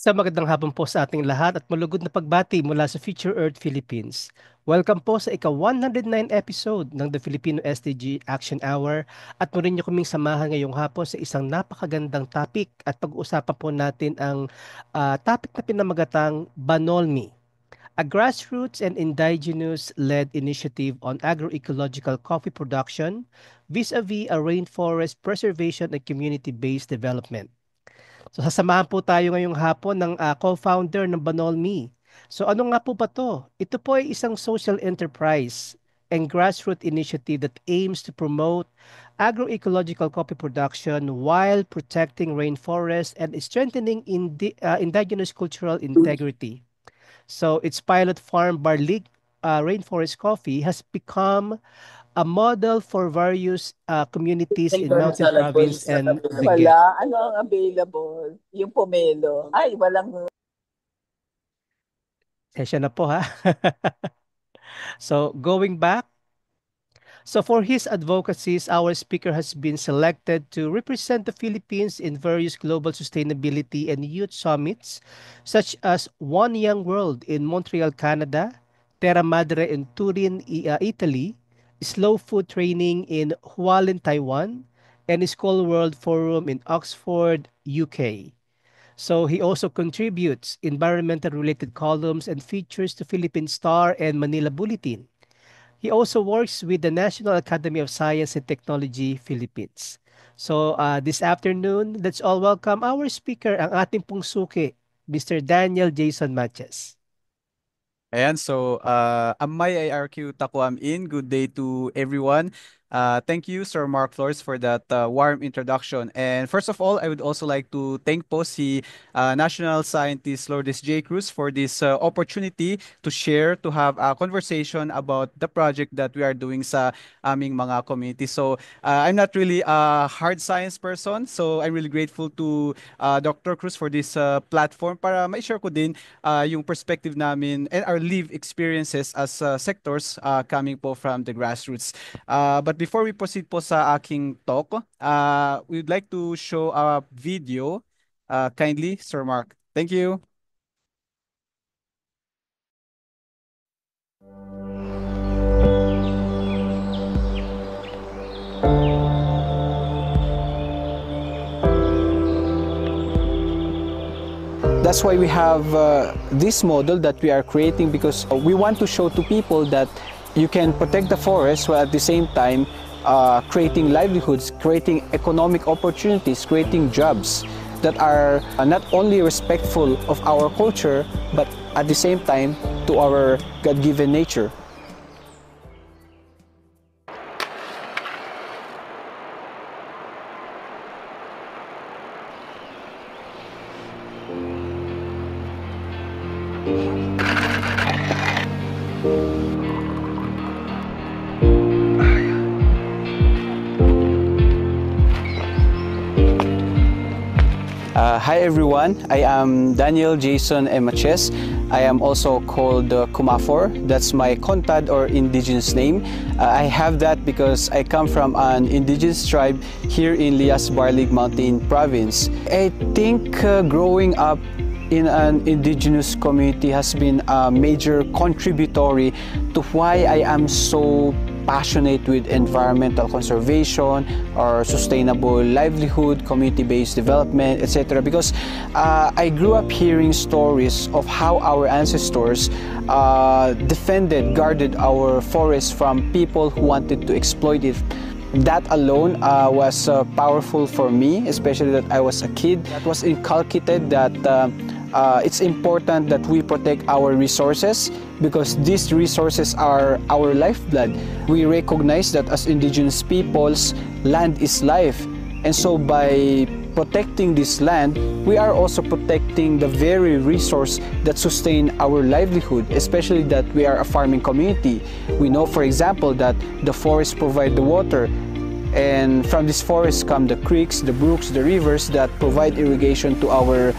Isang magandang hapon po sa ating lahat at malugod na pagbati mula sa Future Earth Philippines. Welcome po sa ika-109 episode ng The Filipino SDG Action Hour at muli niyo kaming samahan ngayong hapon sa isang napakagandang topic at pag-uusapan po natin ang topic na pinamagatang Banolmi, a grassroots and indigenous-led initiative on agroecological coffee production vis-a-vis a rainforest preservation and community-based development. So sasamahan po tayo ngayong hapon ng co-founder ng Banolmi. So ano nga po ba to? Ito po ay isang social enterprise and grassroots initiative that aims to promote agroecological coffee production while protecting rainforests and strengthening indigenous cultural integrity. So its pilot farm Barlig Rainforest Coffee has become a model for various communities in Garden Mountain salad po Province is and available. Benguet. Wala. Ano ang available? Yung pomelo. Ay, walang. Sensya na po ha. So going back, so for his advocacies, our speaker has been selected to represent the Philippines in various global sustainability and youth summits, such as One Young World in Montreal, Canada, Terra Madre in Turin, Italy, Slow Food Training in Hualien, Taiwan, and School World Forum in Oxford, UK. So he also contributes environmental related columns and features to Philippine Star and Manila Bulletin. He also works with the National Academy of Science and Technology Philippines. So this afternoon, let's all welcome our speaker, ang ating pong suki, Mr. Daniel Jason Matches. Ayan, so Amay IRQ Takuam in. Good day to everyone. Thank you, Sir Mark Flores, for that warm introduction. And first of all, I would also like to thank po si National Scientist Lourdes J. Cruz for this opportunity to share, to have a conversation about the project that we are doing sa aming mga community. So I'm not really a hard science person, so I'm really grateful to Dr. Cruz for this platform para ma-share ko din yung perspective namin and our live experiences as sectors coming po from the grassroots. But before we proceed po sa aking talk, we would like to show a video. Kindly, Sir Mark. Thank you. That's why we have this model that we are creating, because we want to show to people that you can protect the forest while at the same time creating livelihoods, creating economic opportunities, creating jobs that are not only respectful of our culture, but at the same time to our God-given nature. Hi everyone, I am Daniel Jason Emaches. I am also called Kumafor. That's my Kontad or indigenous name. I have that because I come from an indigenous tribe here in Lias Barlig Mountain Province. I think growing up in an indigenous community has been a major contributory to why I am so passionate with environmental conservation or sustainable livelihood, community-based development, etc. Because I grew up hearing stories of how our ancestors defended, guarded our forests from people who wanted to exploit it. That alone was powerful for me, especially that I was a kid. That was inculcated that it's important that we protect our resources because these resources are our lifeblood. We recognize that as indigenous peoples, land is life. And so by protecting this land, we are also protecting the very resource that sustain our livelihood, especially that we are a farming community. We know, for example, that the forests provide the water, and from this forest come the creeks, the brooks, the rivers that provide irrigation to our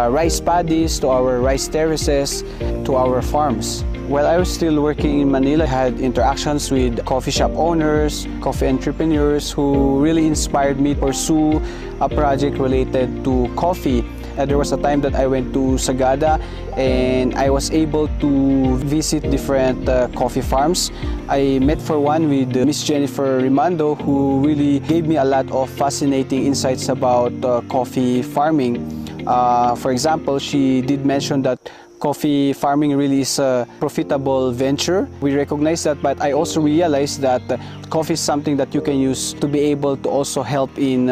rice paddies, to our rice terraces, to our farms. While I was still working in Manila, I had interactions with coffee shop owners, coffee entrepreneurs who really inspired me to pursue a project related to coffee. There was a time that I went to Sagada and I was able to visit different coffee farms. I met for one with Miss Jennifer Rimando, who really gave me a lot of fascinating insights about coffee farming. For example, she did mention that coffee farming really is a profitable venture. We recognize that, but I also realized that coffee is something that you can use to be able to also help in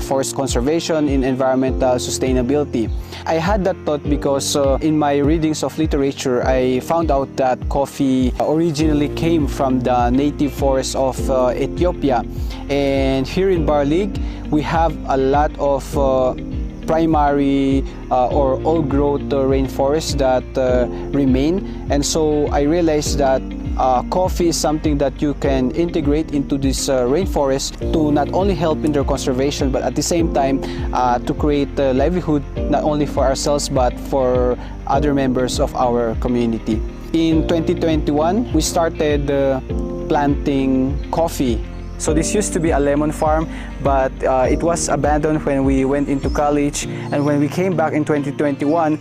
forest conservation, in environmental sustainability. I had that thought because in my readings of literature, I found out that coffee originally came from the native forests of Ethiopia. And here in Barlig, we have a lot of primary or old-growth rainforests that remain, and so I realized that coffee is something that you can integrate into this rainforest to not only help in their conservation, but at the same time to create a livelihood not only for ourselves but for other members of our community. In 2021, we started planting coffee. So this used to be a lemon farm, but it was abandoned when we went into college. And when we came back in 2021,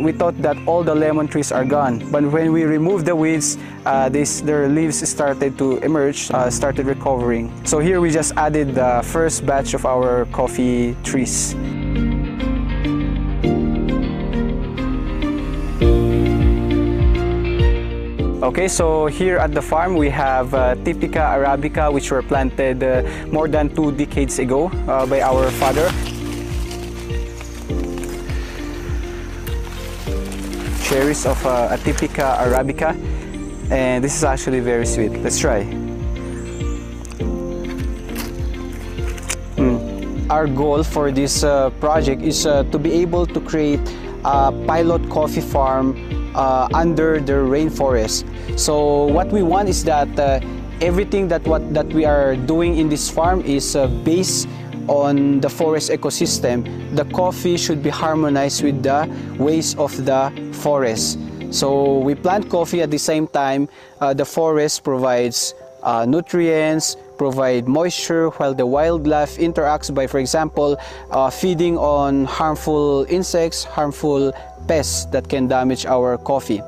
we thought that all the lemon trees are gone. But when we removed the weeds, their leaves started to emerge, started recovering. So here we just added the first batch of our coffee trees. Okay, so here at the farm we have Typica Arabica, which were planted more than 2 decades ago by our father. Cherries of Typica Arabica, and this is actually very sweet. Let's try. Our goal for this project is to be able to create a pilot coffee farm under the rainforest. So what we want is that everything that we are doing in this farm is based on the forest ecosystem. The coffee should be harmonized with the ways of the forest. So we plant coffee at the same time. The forest provides nutrients, provide moisture, while the wildlife interacts by, for example, feeding on harmful insects, harmful pests that can damage our coffee.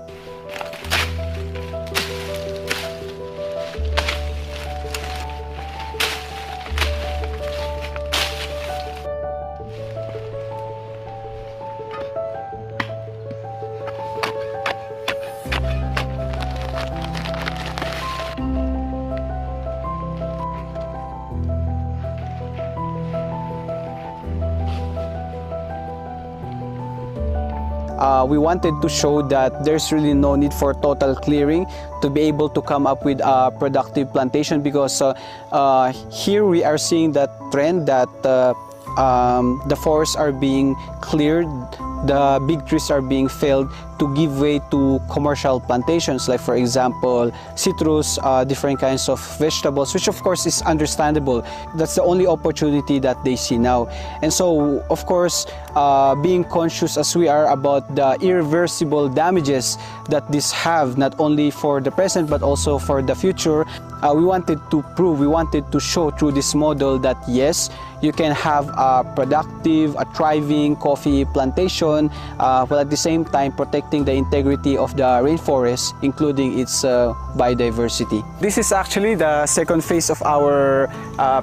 We wanted to show that there's really no need for total clearing to be able to come up with a productive plantation, because here we are seeing that trend that the forests are being cleared, the big trees are being felled to give way to commercial plantations, like for example citrus, different kinds of vegetables, which of course is understandable. That's the only opportunity that they see now. And so of course, being conscious as we are about the irreversible damages that this have, not only for the present but also for the future, we wanted to prove, we wanted to show through this model that yes, you can have a productive, a thriving coffee plantation while at the same time protecting the integrity of the rainforest, including its biodiversity. This is actually the second phase of our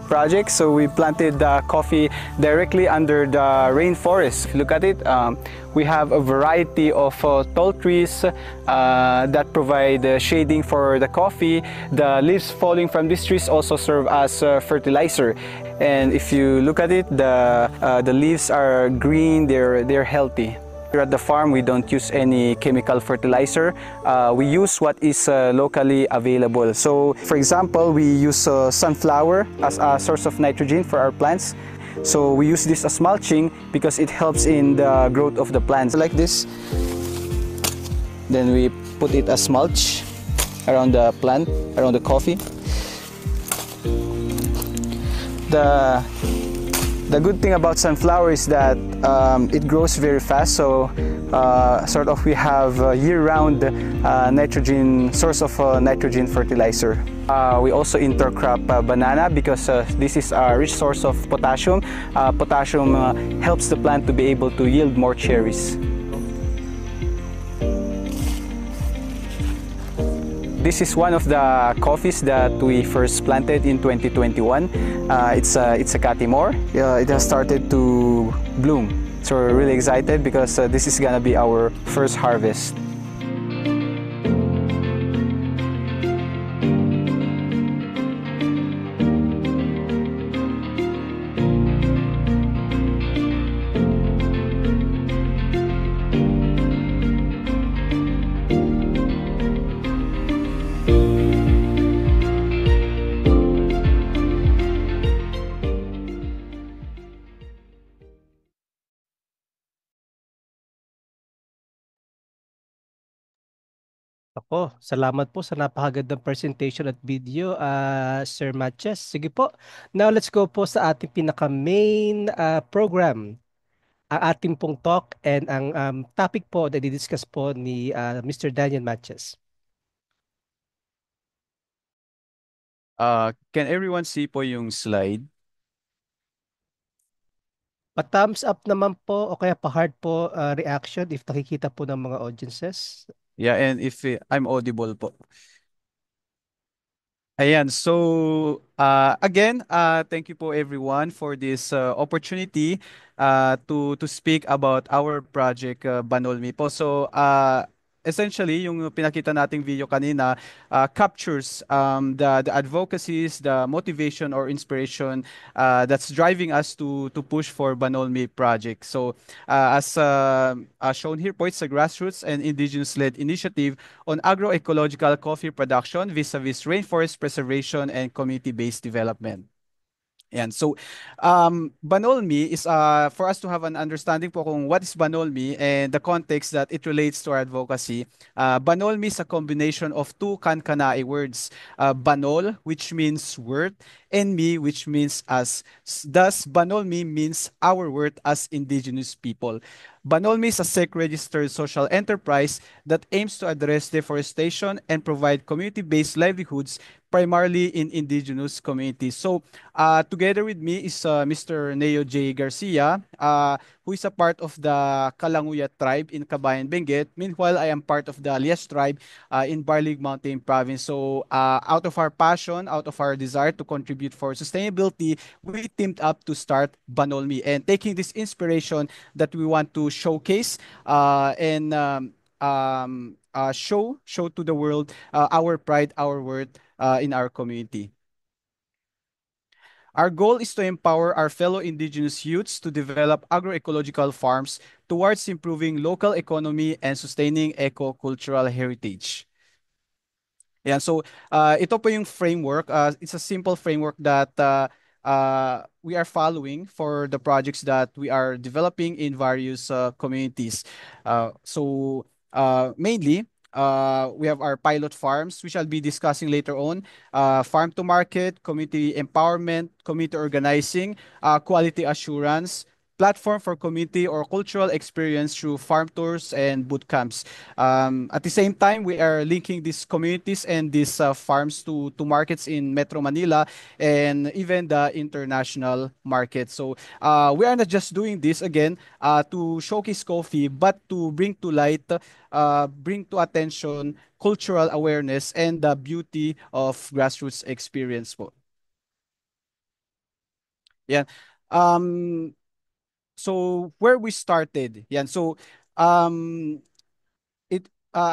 project. So we planted the coffee directly under the rainforest. If you look at it, we have a variety of tall trees that provide shading for the coffee. The leaves falling from these trees also serve as fertilizer. And if you look at it, the leaves are green, they're healthy. Here at the farm, we don't use any chemical fertilizer. We use what is locally available. So, for example, we use sunflower as a source of nitrogen for our plants. So we use this as mulching because it helps in the growth of the plants. Like this. Then we put it as mulch around the plant, around the coffee. The good thing about sunflower is that it grows very fast, so sort of we have year-round nitrogen source of nitrogen fertilizer. We also intercrop banana because this is a rich source of potassium. Potassium helps the plant to be able to yield more cherries. This is one of the coffees that we first planted in 2021. It's a Catimor. It has started to bloom. So we're really excited because this is gonna be our first harvest. Ako, salamat po sa napakagandang presentation at video, Sir Matches. Sige po. Now let's go po sa ating pinaka-main program. Ang ating pong talk and ang topic po na didiscuss po ni Mr. Daniel Matches. Can everyone see po yung slide? Pa-thumbs up naman po o kaya pa-heart po reaction if nakikita po ng mga audiences. Yeah, and if I'm audible po. Ayan, so again, thank you po everyone for this opportunity to speak about our project Banolmi po. So essentially, yung pinakita nating video kanina captures the advocacies, the motivation or inspiration that's driving us to push for Banolmi project. So as shown here po, it's a grassroots and indigenous-led initiative on agroecological coffee production vis-a-vis rainforest preservation and community-based development. And so, Banolmi is for us to have an understanding po kung what is Banolmi and the context that it relates to our advocacy. Banolmi is a combination of two Kankanai words, Banol, which means worth, and Mi, which means us. Thus, Banolmi means our worth as indigenous people. Banolmi is a SEC-registered social enterprise that aims to address deforestation and provide community-based livelihoods primarily in indigenous communities. So, together with me is Mr. Neo J. Garcia, who is a part of the Kalanguya tribe in Kabayan Benguet. Meanwhile, I am part of the Lias tribe in Barlig Mountain Province. So, out of our passion, out of our desire to contribute for sustainability, we teamed up to start Banolmi and taking this inspiration that we want to showcase and show to the world our pride, our worth in our community. Our goal is to empower our fellow indigenous youths to develop agroecological farms towards improving local economy and sustaining eco-cultural heritage. Yeah, so ito po yung framework. It's a simple framework that we are following for the projects that we are developing in various communities. Mainly, we have our pilot farms, which I'll be discussing later on. Farm to market, community empowerment, community organizing, quality assurance, platform for community or cultural experience through farm tours and boot camps. At the same time, we are linking these communities and these farms to markets in Metro Manila and even the international market. So we are not just doing this again to showcase coffee, but to bring to light, bring to attention cultural awareness and the beauty of grassroots experience po. Yeah. So where we started, yan. So as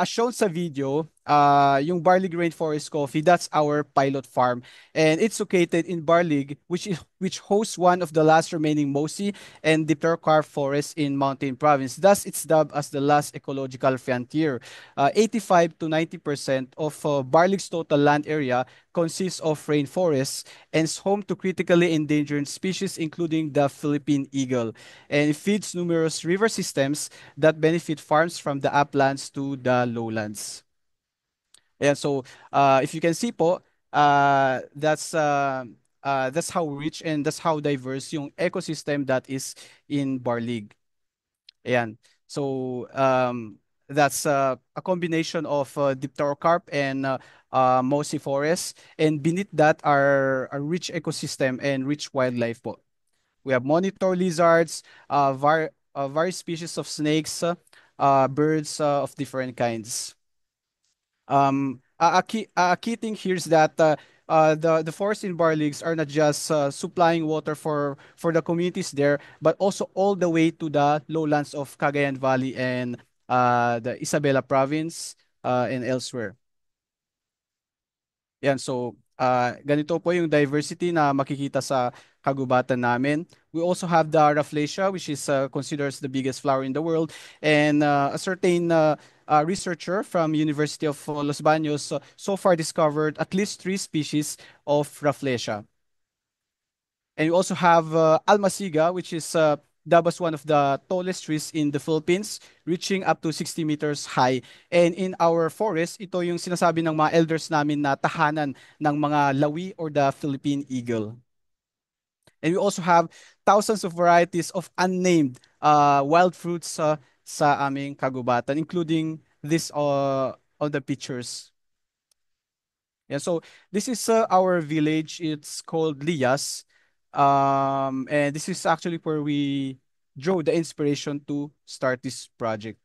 shown sa video, yung Barlig Rainforest Coffee, that's our pilot farm. And it's located in Barlig, which hosts one of the last remaining Mosi and Diptercar forests in Mountain Province. Thus, it's dubbed as the last ecological frontier. 85 to 90% of Barlig's total land area consists of rainforests and is home to critically endangered species, including the Philippine eagle. And it feeds numerous river systems that benefit farms from the uplands to the lowlands. And so, if you can see po, that's how rich and that's how diverse yung ecosystem that is in Barlig. Ayan. So that's a combination of dipterocarp and mossy forest. And beneath that are a rich ecosystem and rich wildlife po. We have monitor lizards, various species of snakes, birds of different kinds. A key thing here is that the forests in Barligs are not just supplying water for the communities there, but also all the way to the lowlands of Cagayan Valley and the Isabela province and elsewhere. Yan, so ganito po yung diversity na makikita sa kagubatan namin. We also have the Rafflesia, which is considered as the biggest flower in the world. And a certain researcher from University of Los Baños so far discovered at least 3 species of Rafflesia. And we also have Almasiga, which is dubbed as one of the tallest trees in the Philippines, reaching up to 60 meters high. And in our forest, ito yung sinasabi ng mga elders namin na tahanan ng mga lawi or the Philippine eagle. And we also have thousands of varieties of unnamed wild fruits sa aming kagubatan, including this on the pictures. Yeah, so this is our village. It's called Lias. And this is actually where we drew the inspiration to start this project.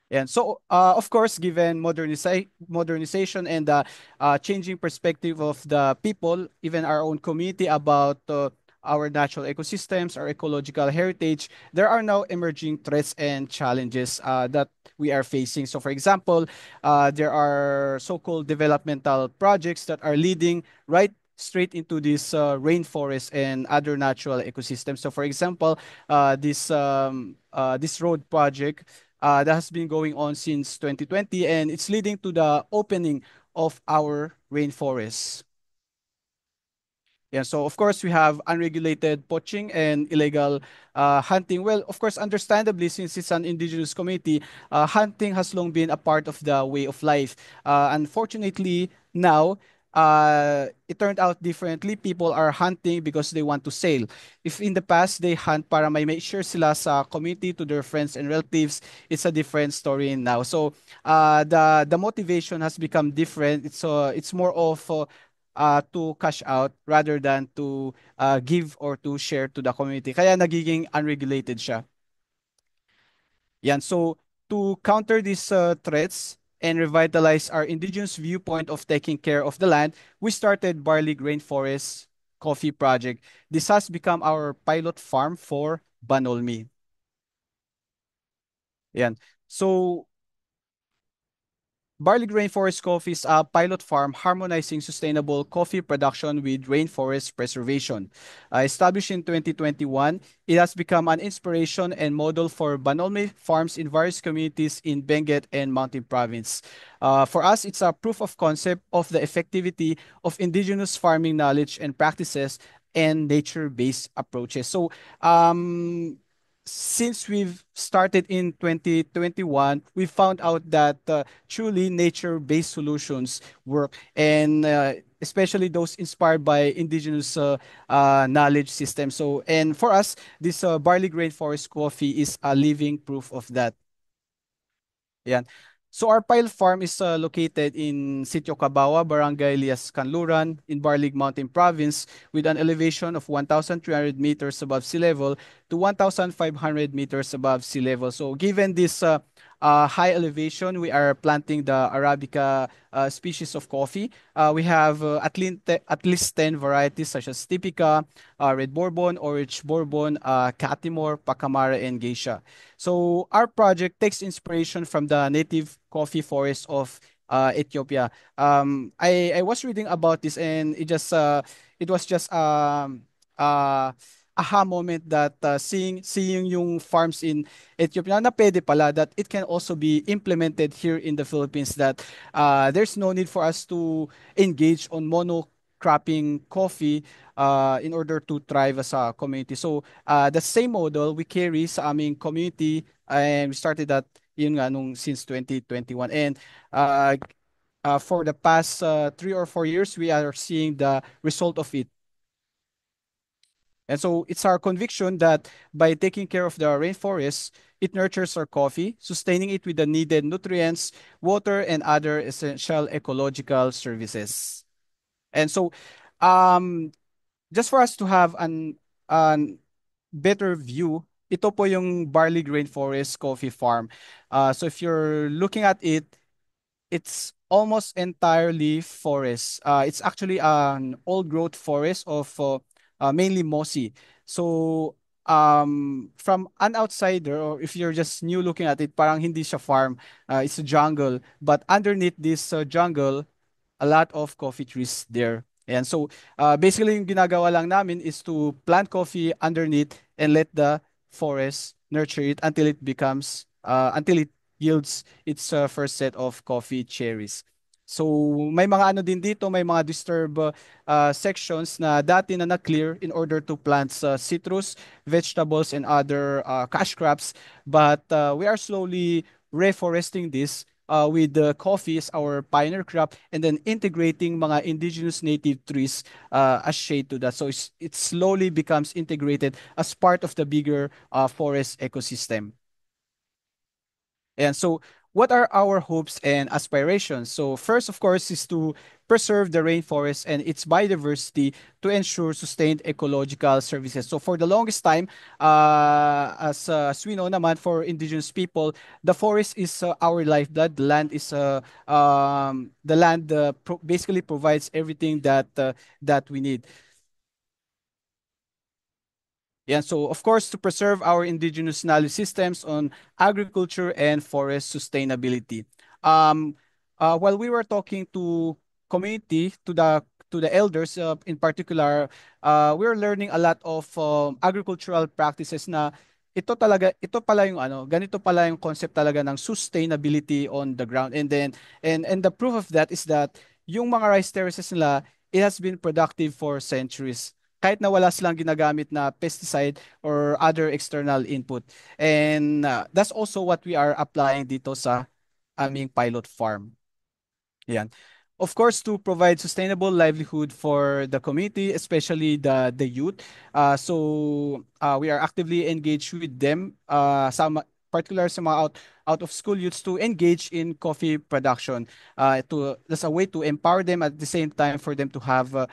And so, of course, given modernization and the changing perspective of the people, even our own community about our natural ecosystems, our ecological heritage, there are now emerging threats and challenges that we are facing. So, for example, there are so-called developmental projects that are leading right straight into this rainforest and other natural ecosystems. So, for example, this road project that has been going on since 2020, and it's leading to the opening of our rainforests. Yeah, so of course we have unregulated poaching and illegal hunting. Well, of course, understandably, since it's an indigenous community, hunting has long been a part of the way of life. Unfortunately, now it turned out differently. People are hunting because they want to sell. If in the past they hunt para may share sila sa community to their friends and relatives, it's a different story now. So the motivation has become different. It's more of to cash out rather than to give or to share to the community. Kaya nagiging unregulated siya. Yan. So to counter these threats and revitalize our indigenous viewpoint of taking care of the land, we started Barley Rainforest Coffee Project. This has become our pilot farm for Banolmi. Yan. So Barley Rainforest Coffee is a pilot farm harmonizing sustainable coffee production with rainforest preservation. Established in 2021, it has become an inspiration and model for Banolme farms in various communities in Benguet and Mountain Province. For us, it's a proof of concept of the effectivity of indigenous farming knowledge and practices and nature-based approaches. So, since we've started in 2021, we found out that truly nature-based solutions work, and especially those inspired by indigenous knowledge systems. So, and for us, this barley grain forest coffee is a living proof of that. Yeah. So our pilot farm is located in Sitio Cabawa, Barangay Lias Canluran, in Barlig Mountain Province, with an elevation of 1,300 meters above sea level to 1,500 meters above sea level. So given this high elevation, we are planting the Arabica species of coffee. We have at least 10 varieties such as Typica, Red Bourbon, Orange Bourbon, Catimor, Pacamara, and Geisha. So our project takes inspiration from the native coffee forest of Ethiopia. I was reading about this, and it was just aha moment that seeing yung farms in Ethiopia na pwede pala, that it can also be implemented here in the Philippines, that there's no need for us to engage on monocropping coffee in order to thrive as a community. So the same model we carry sa aming community, and we started that yun nga nung since 2021, and for the past 3 or 4 years we are seeing the result of it. And so it's our conviction that by taking care of the rainforest, it nurtures our coffee, sustaining it with the needed nutrients, water, and other essential ecological services. And so, um, just for us to have an better view, ito po yung Barley Grain Forest Coffee Farm. So if you're looking at it, it's almost entirely forest. It's actually an old growth forest of mainly mossy. So from an outsider, or if you're just new looking at it, parang hindi siya farm. It's a jungle. But underneath this jungle, a lot of coffee trees there. And so basically yung ginagawa lang namin is to plant coffee underneath and let the forest nurture it until it yields its first set of coffee cherries. So may mga ano din dito, may mga sections na dati na na-clear in order to plant citrus, vegetables, and other cash crops. But we are slowly reforesting this with the coffee as our pioneer crop, and then integrating mga indigenous native trees as shade to that. So it slowly becomes integrated as part of the bigger forest ecosystem. And so, what are our hopes and aspirations? So, first, of course, is to preserve the rainforest and its biodiversity to ensure sustained ecological services. So, for the longest time, as we know naman, for indigenous people, the forest is our lifeblood. The land basically provides everything that we need. Yeah, so of course, to preserve our indigenous knowledge systems on agriculture and forest sustainability. Um, while we were talking to community, to the elders in particular, we were learning a lot of agricultural practices na ito pala yung ano, ganito pala yung concept talaga ng sustainability on the ground. And then, and the proof of that is that yung mga rice terraces nila, it has been productive for centuries kahit na wala silang ginagamit na pesticide or other external input. And that's also what we are applying dito sa aming pilot farm. Yan. Of course, to provide sustainable livelihood for the community, especially the youth. We are actively engaged with them, particular sa mga out of school youths to engage in coffee production. That's a way to empower them at the same time for them to have a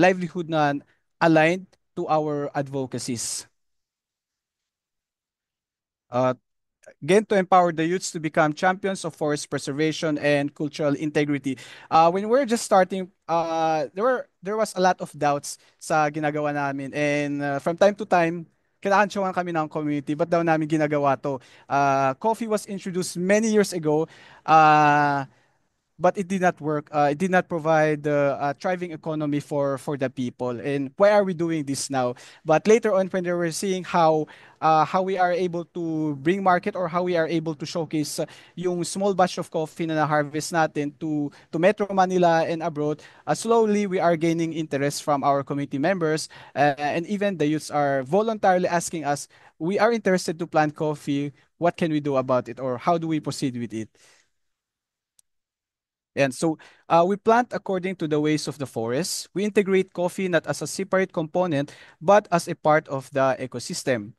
livelihood na aligned to our advocacies. Again, to empower the youths to become champions of forest preservation and cultural integrity. When we're just starting, there was a lot of doubts sa ginagawa namin, and from time to time, kinakansyawan kami ng community, ba't daw namin ginagawa to? Coffee was introduced many years ago. But it did not work. It did not provide a thriving economy for the people. And why are we doing this now? But later on, when they were seeing how we are able to bring market or how we are able to showcase yung small batch of coffee na harvest natin to Metro Manila and abroad, slowly we are gaining interest from our community members, and even the youths are voluntarily asking us, we are interested to plant coffee. What can we do about it, or how do we proceed with it? And so we plant according to the ways of the forest. We integrate coffee not as a separate component, but as a part of the ecosystem.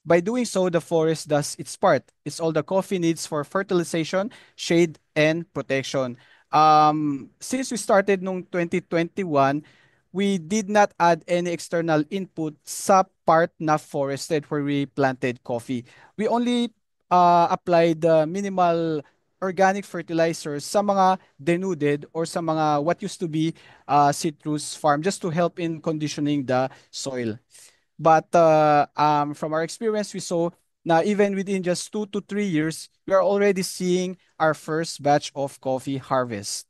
By doing so, the forest does its part. It's all the coffee needs for fertilization, shade, and protection. Since we started noong 2021, we did not add any external input sa part na forested where we planted coffee. We only applied the minimal organic fertilizers sa mga denuded or sa mga what used to be citrus farm just to help in conditioning the soil. But from our experience, we saw na even within just 2 to 3 years, we are already seeing our first batch of coffee harvest.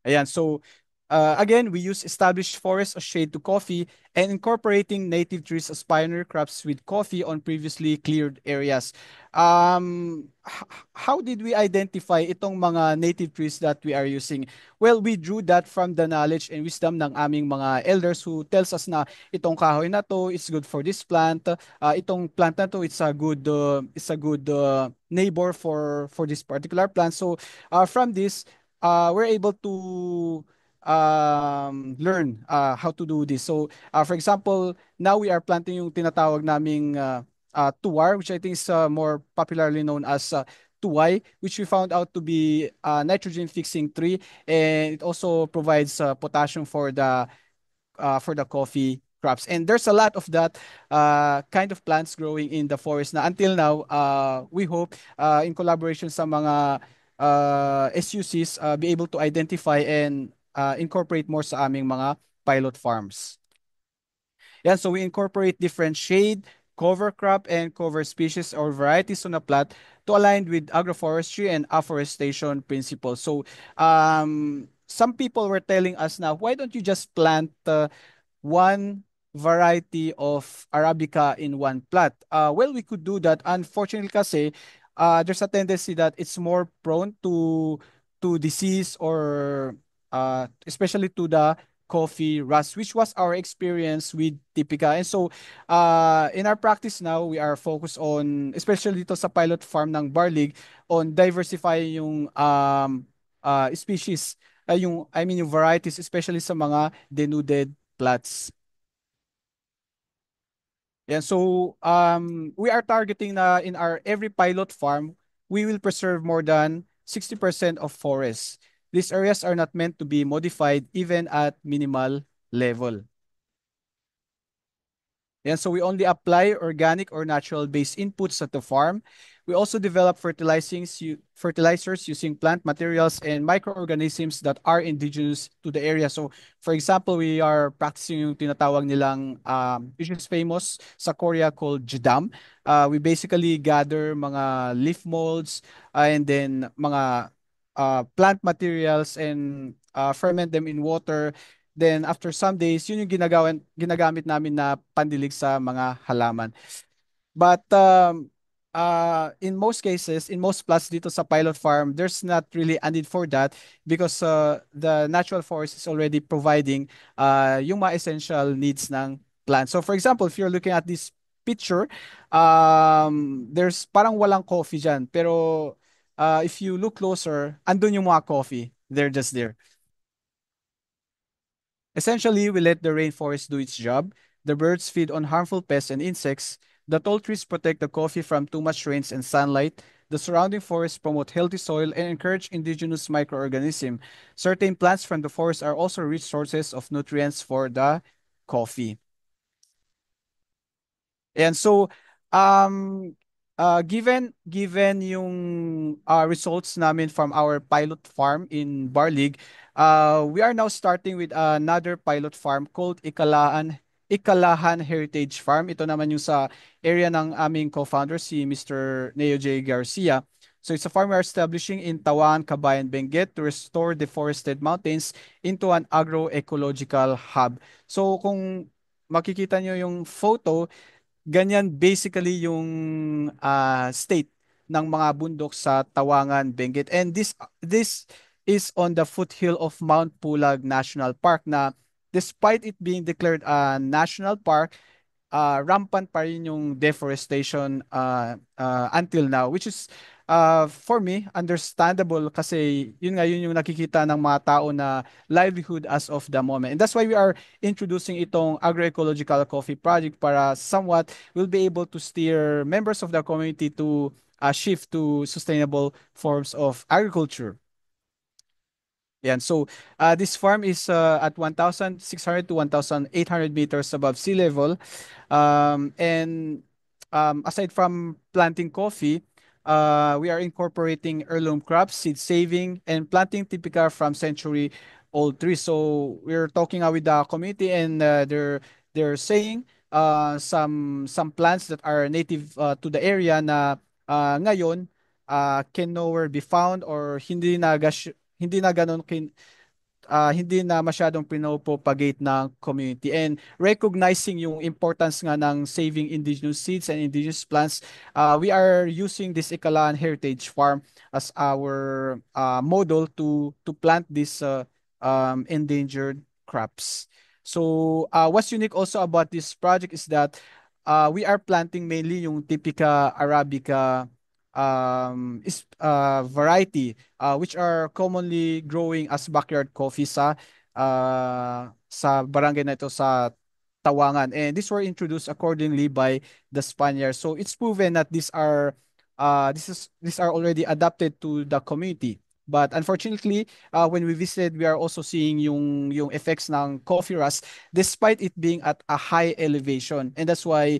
Ayan, so again, we use established forests as shade to coffee and incorporating native trees as pioneer crops with coffee on previously cleared areas. How did we identify itong mga native trees that we are using? Well, we drew that from the knowledge and wisdom ng aming mga elders who tells us na itong kahoy na to is good for this plant. Itong plant na to it's a good neighbor for this particular plant. So from this, we're able to learn how to do this. So, for example, now we are planting yung tinatawag naming tuwar, which I think is more popularly known as tuwai, which we found out to be a nitrogen fixing tree, and it also provides potassium for the coffee crops. And there's a lot of that kind of plants growing in the forest na until now, we hope in collaboration sa mga SUCs, be able to identify and incorporate more sa aming mga pilot farms. Yeah, so we incorporate different shade, cover crop, and cover species or varieties on a plot to align with agroforestry and afforestation principles. So some people were telling us now, why don't you just plant one variety of Arabica in one plot? Well, we could do that. Unfortunately, kasi there's a tendency that it's more prone to disease or especially to the coffee rust, which was our experience with Tipica. And so, in our practice now, we are focused on, especially dito sa pilot farm ng Barlig, on diversifying yung species, yung varieties, especially sa mga denuded plots. Yeah, so we are targeting na in our every pilot farm, we will preserve more than 60% of forests. These areas are not meant to be modified even at minimal level. And so we only apply organic or natural based inputs at the farm. We also develop fertilizers using plant materials and microorganisms that are indigenous to the area. So for example, we are practicing yung tinatawag nilang, which is famous sa Korea, called jidam. We basically gather mga leaf molds and then mga plant materials and ferment them in water. Then after some days, yun yung ginagamit namin na pandilig sa mga halaman. But in most cases, in most plots dito sa pilot farm, there's not really a need for that because the natural forest is already providing yung mga essential needs ng plant. So for example, if you're looking at this picture, there's parang walang coffee dyan. Pero if you look closer, andun yung mga coffee. They're just there. Essentially, we let the rainforest do its job. The birds feed on harmful pests and insects. The tall trees protect the coffee from too much rains and sunlight. The surrounding forests promote healthy soil and encourage indigenous microorganisms. Certain plants from the forest are also rich sources of nutrients for the coffee. And so, given yung results namin from our pilot farm in Barlig, we are now starting with another pilot farm called Ikalahan Heritage Farm. Ito naman yung sa area ng aming co-founder, si Mr. Neo J. Garcia. So it's a farm we are establishing in Tawan, Kabayan, Benguet to restore deforested mountains into an agroecological hub. So kung makikita nyo yung photo, ganyan basically yung state ng mga bundok sa Tawangan, Benguet. And this is on the foothill of Mount Pulag National Park na despite it being declared a national park, rampant pa rin yung deforestation until now, which is for me understandable kasi yun yung nakikita ng mga tao na livelihood as of the moment. And that's why we are introducing itong agroecological coffee project para somewhat we'll be able to steer members of the community to shift to sustainable forms of agriculture. Yan. So, this farm is at 1,600 to 1,800 meters above sea level. And aside from planting coffee, we are incorporating heirloom crops, seed saving, and planting typical from century-old trees. So, we're talking with the community, and they're saying some plants that are native to the area na ngayon can nowhere be found or hindi na ganun hindi na masyadong pinopropagate ng community. And recognizing yung importance nga ng saving indigenous seeds and indigenous plants, we are using this Ikalaan Heritage Farm as our model to plant these endangered crops. So what's unique also about this project is that we are planting mainly yung Typica Arabica variety, which are commonly growing as backyard coffee sa barangay na ito sa Tawangan. And these were introduced accordingly by the Spaniards. So it's proven that these are already adapted to the community. But unfortunately, when we visited, we are also seeing yung effects ng coffee rust despite it being at a high elevation. And that's why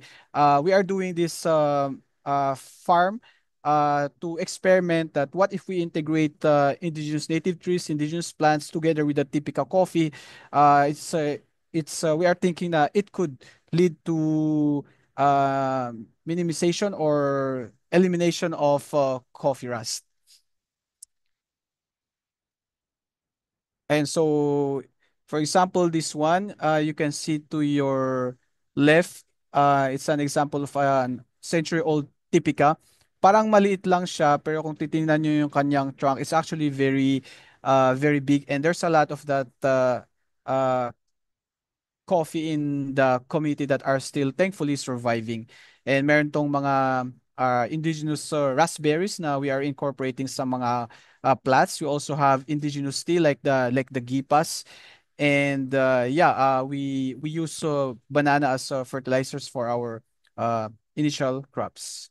we are doing this farm to experiment that what if we integrate indigenous native trees, indigenous plants together with the typical coffee. We are thinking that it could lead to uh, minimization or elimination of coffee rust. And so, for example, this one, you can see to your left, it's an example of a century-old Typica. Parang maliit lang siya, pero kung titingnan nyo yung kanyang trunk, it's actually very big. And there's a lot of that uh, coffee in the community that are still thankfully surviving. And meron tong mga indigenous raspberries na we are incorporating sa mga plants. We also have indigenous tea like the gipas. And we use banana as fertilizers for our initial crops.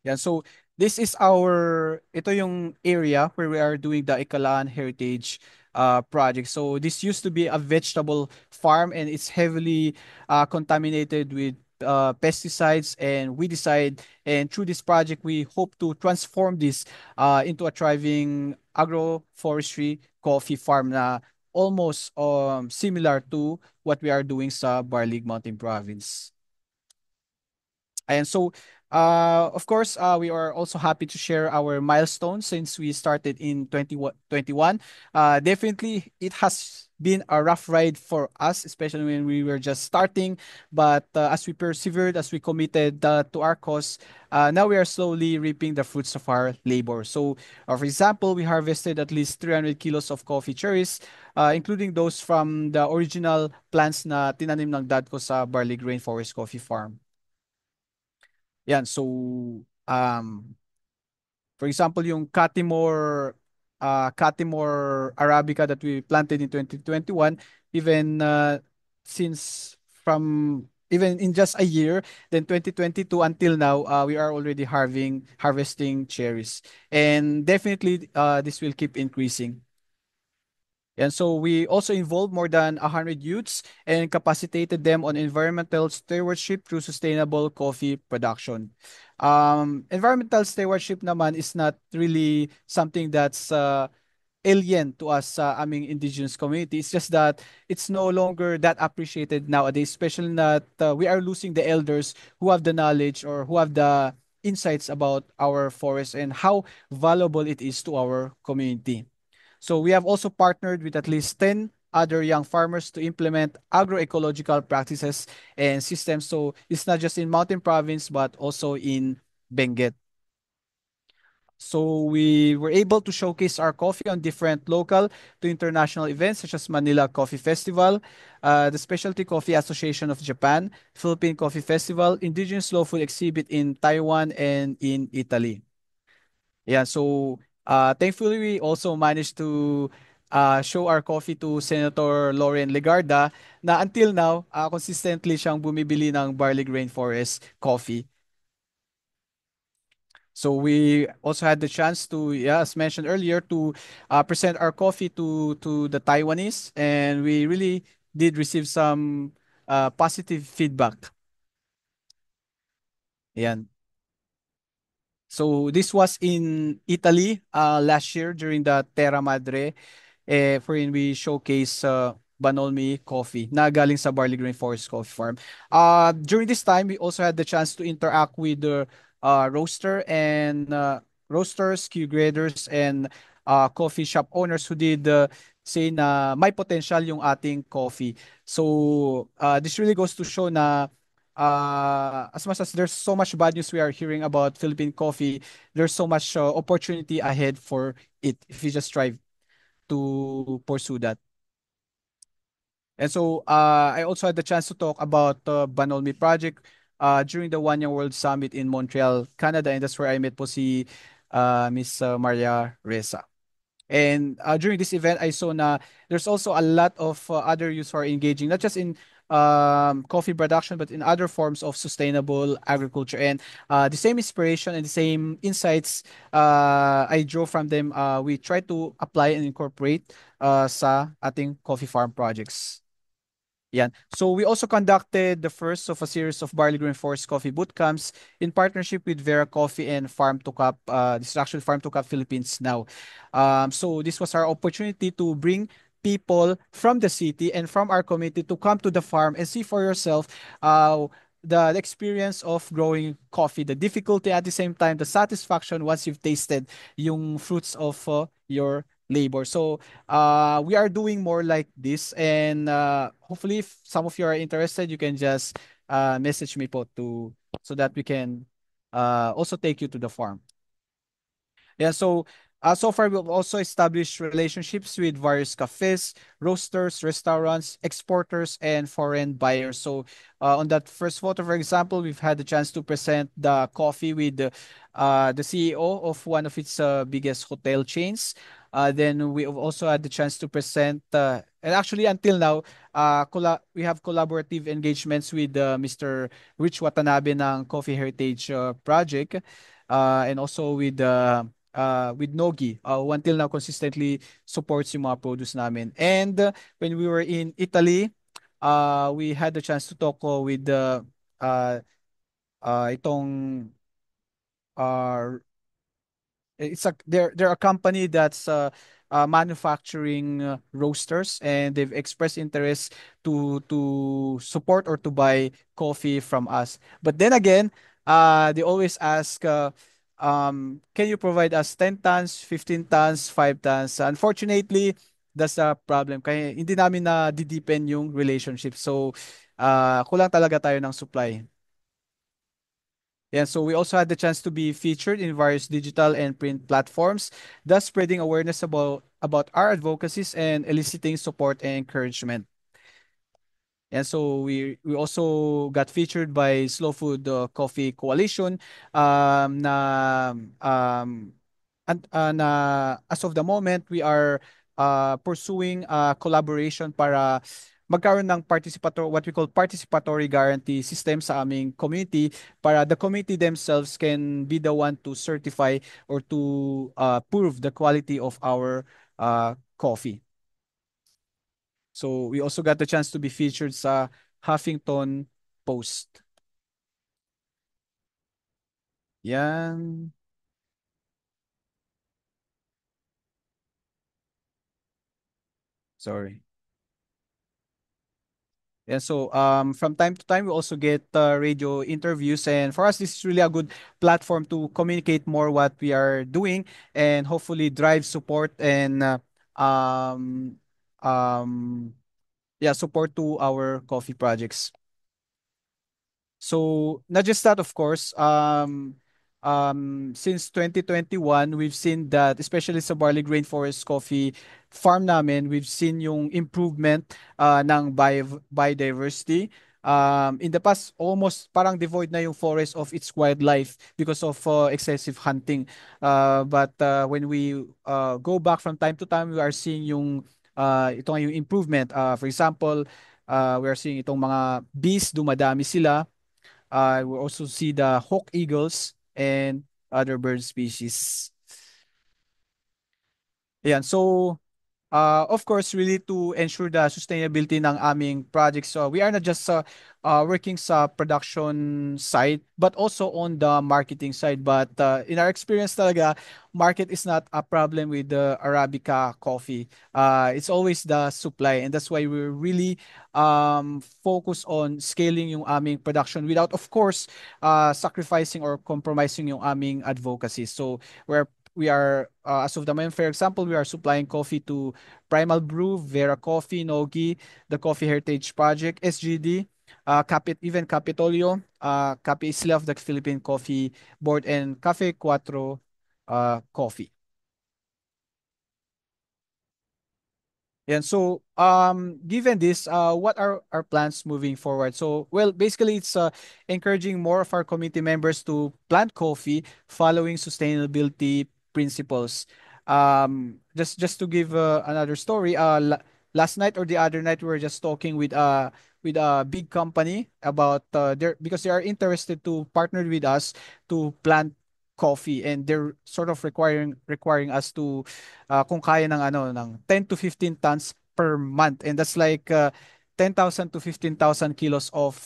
Yeah, so ito yung area where we are doing the Ikalaan Heritage project. So this used to be a vegetable farm and it's heavily contaminated with pesticides and weedicide. And through this project, we hope to transform this into a thriving agroforestry coffee farm na almost similar to what we are doing sa Barlig Mountain Province. And so, of course, we are also happy to share our milestones since we started in 2021. Definitely, it has been a rough ride for us, especially when we were just starting. But as we persevered, as we committed to our cause, now we are slowly reaping the fruits of our labor. So, for example, we harvested at least 300 kilos of coffee cherries, including those from the original plants na tinanim ng dad ko sa Barlig Rainforest Coffee Farm. Yan, so for example, yung Catimore Arabica that we planted in 2021, even since from even in just a year, then 2022 until now, we are already harvesting cherries. And definitely this will keep increasing. And so we also involved more than 100 youths and capacitated them on environmental stewardship through sustainable coffee production. Environmental stewardship naman is not really something that's alien to us sa aming indigenous community. It's just that it's no longer that appreciated nowadays, especially that we are losing the elders who have the knowledge or who have the insights about our forest and how valuable it is to our community. So we have also partnered with at least 10 other young farmers to implement agroecological practices and systems. So it's not just in Mountain Province, but also in Benguet. So we were able to showcase our coffee on different local to international events such as Manila Coffee Festival, the Specialty Coffee Association of Japan, Philippine Coffee Festival, Indigenous Slow Food Exhibit in Taiwan and in Italy. Yeah, so thankfully we also managed to show our coffee to Senator Lauren Legarda na until now consistently siyang bumibili ng Barlig Rainforest coffee. So we also had the chance to, yeah, as mentioned earlier, to present our coffee to the Taiwanese, and we really did receive some positive feedback. Yan. So this was in Italy last year during the Terra Madre, wherein we showcase Banolmi coffee na galing sa Barley Green Forest Coffee Farm. During this time, we also had the chance to interact with the roasters, Q graders, and coffee shop owners who did say na may potential yung ating coffee. So this really goes to show na as much as there's so much bad news we are hearing about Philippine coffee, there's so much opportunity ahead for it if you just strive to pursue that. And so I also had the chance to talk about the Banolmi project during the One Young World Summit in Montreal, Canada, and that's where I met po si Miss Maria Reza. And during this event, I saw na there's also a lot of other youths who are engaging, not just in coffee production, but in other forms of sustainable agriculture. And the same inspiration and the same insights I draw from them, we try to apply and incorporate sa ating coffee farm projects. Yan. So we also conducted the first of a series of Barley Green Forest Coffee Bootcamps in partnership with Vera Coffee and Farm to Cup. This is actually Farm to Cup Philippines now. So this was our opportunity to bring people from the city and from our community to come to the farm and see for yourself the experience of growing coffee, the difficulty at the same time, the satisfaction once you've tasted yung fruits of your labor. So we are doing more like this, and hopefully if some of you are interested, you can just message me po to so that we can also take you to the farm. Yeah, so far we've also established relationships with various cafes, roasters, restaurants, exporters, and foreign buyers. So on that first photo, for example, we've had the chance to present the coffee with the CEO of one of its biggest hotel chains. Then we have also had the chance to present, and actually until now, we have collaborative engagements with Mr. Rich Watanabe ng Coffee Heritage Project, and also with Nogi, who until now consistently supports yung mga produce namin. And when we were in Italy, we had the chance to talk with uh, itong uh, they're a company that's manufacturing roasters, and they've expressed interest to support or to buy coffee from us. But then again, they always ask, can you provide us 10 tons, 15 tons, 5 tons? Unfortunately, that's the problem. Kaya hindi namin na dideepen yung relationship. So, kulang talaga tayo ng supply. Yeah, so we also had the chance to be featured in various digital and print platforms, thus spreading awareness about our advocacies and eliciting support and encouragement. And so we also got featured by Slow Food Coffee Coalition, na na as of the moment we are pursuing collaboration para magkaroon ng participatory, what we call participatory guarantee system sa aming community, para the community themselves can be the one to certify or to prove the quality of our coffee. So we also got the chance to be featured sa Huffington Post. Yan. Sorry. And so from time to time, we also get radio interviews. And for us, this is really a good platform to communicate more what we are doing and hopefully drive support and um, um, yeah, support to our coffee projects. So not just that, of course, since 2021, we've seen that, especially sa Barley Grain Forest Coffee farm namin, we've seen yung improvement ng biodiversity. In the past, almost parang devoid na yung forest of its wildlife because of excessive hunting. But when we go back from time to time, we are seeing ito nga yung improvement. For example, we are seeing itong mga bees, dumadami sila. We also see the hawk eagles and other bird species. Ayan, so of course, really to ensure the sustainability ng aming projects. So we are not just working sa production side, but also on the marketing side. But in our experience talaga, market is not a problem with the Arabica coffee. It's always the supply. And that's why we're really focus on scaling yung aming production without, of course, sacrificing or compromising yung aming advocacy. So we are as of the moment, for example, we are supplying coffee to Primal Brew, Vera Coffee, Nogi, the Coffee Heritage Project, SGD, even Capitolio, Cafe Isla of the Philippine Coffee Board, and Cafe Cuatro Coffee. And so, given this, what are our plans moving forward? So, well, basically, it's encouraging more of our community members to plant coffee following sustainability principles. Just to give another story, last night or the other night we were just talking with a big company about their because they are interested to partner with us to plant coffee, and they're sort of requiring us to kung kaya ng ano ng 10 to 15 tons per month, and that's like 10,000 to 15,000 kilos of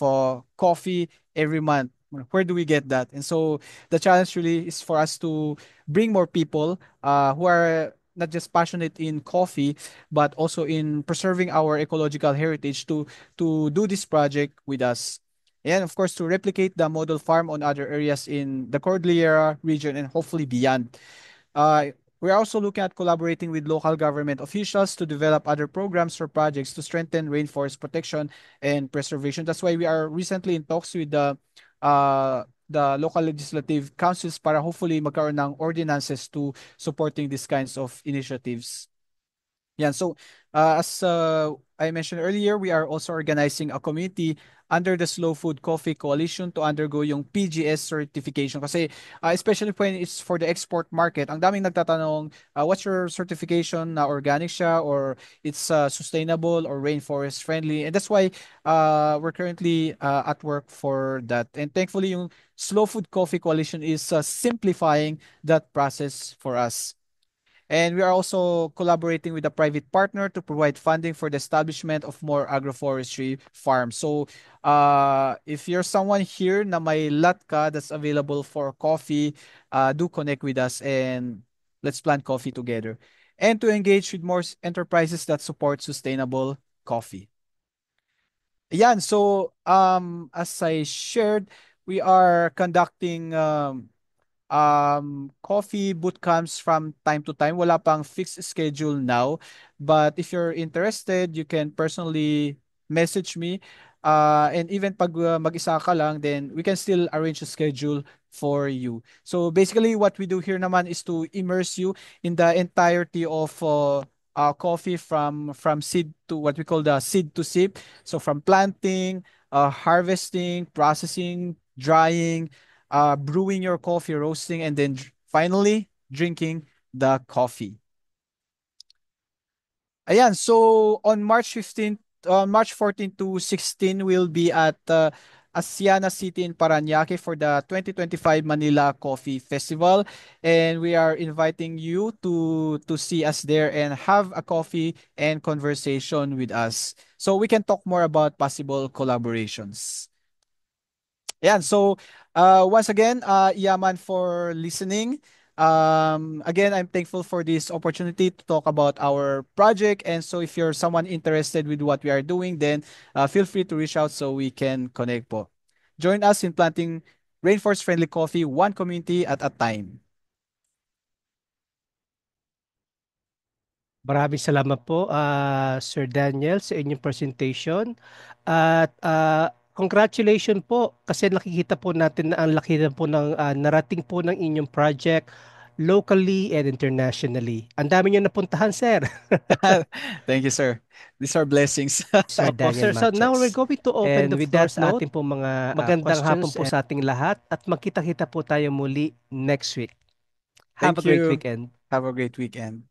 coffee every month. Where do we get that? And so the challenge really is for us to bring more people who are not just passionate in coffee, but also in preserving our ecological heritage to do this project with us. And of course, to replicate the model farm on other areas in the Cordillera region and hopefully beyond. Uh, we're also looking at collaborating with local government officials to develop other programs or projects to strengthen rainforest protection and preservation. That's why we are recently in talks with the local legislative councils para hopefully magkaroon ng ordinances to supporting these kinds of initiatives. Yeah, so as I mentioned earlier, we are also organizing a community under the Slow Food Coffee Coalition to undergo yung PGS certification. Kasi especially when it's for the export market, ang daming nagtatanong, what's your certification na organic siya or it's sustainable or rainforest friendly? And that's why we're currently at work for that. And thankfully, yung Slow Food Coffee Coalition is simplifying that process for us. And we are also collaborating with a private partner to provide funding for the establishment of more agroforestry farms. So, if you're someone here na may lot ka that's available for coffee, do connect with us and let's plant coffee together. And to engage with more enterprises that support sustainable coffee. Yeah, so as I shared, we are conducting coffee boot camps from time to time. Wala pang fixed schedule now. But if you're interested, you can personally message me. And even pag mag-isa ka lang, then we can still arrange a schedule for you. So basically, what we do here naman is to immerse you in the entirety of coffee from seed to what we call the seed to sip. So from planting, harvesting, processing, drying, brewing your coffee, roasting, and then finally drinking the coffee. Ayan, so on March 15th, March 14 to 16, we'll be at Asiana City in Parañaque for the 2025 Manila Coffee Festival. And we are inviting you to see us there and have a coffee and conversation with us. So we can talk more about possible collaborations. Yeah, so once again, Yaman for listening. Again, I'm thankful for this opportunity to talk about our project. And so if you're someone interested with what we are doing, then feel free to reach out so we can connect po. Join us in planting rainforest-friendly coffee, one community at a time. Maraming salamat po, Sir Daniel, sa inyong presentation. At congratulations po kasi nakikita po natin na ang laki na po ng narating po ng inyong project locally and internationally. Ang dami niyo napuntahan, sir. Thank you, sir. These are blessings. Sir Opo, Daniel sir. So now we're Matches. going to open And the with floor that sa note, ating pong mga magandang hapon questions po sa ating lahat at magkita-kita po tayo muli next week. Have Thank a great you. weekend. Have a great weekend.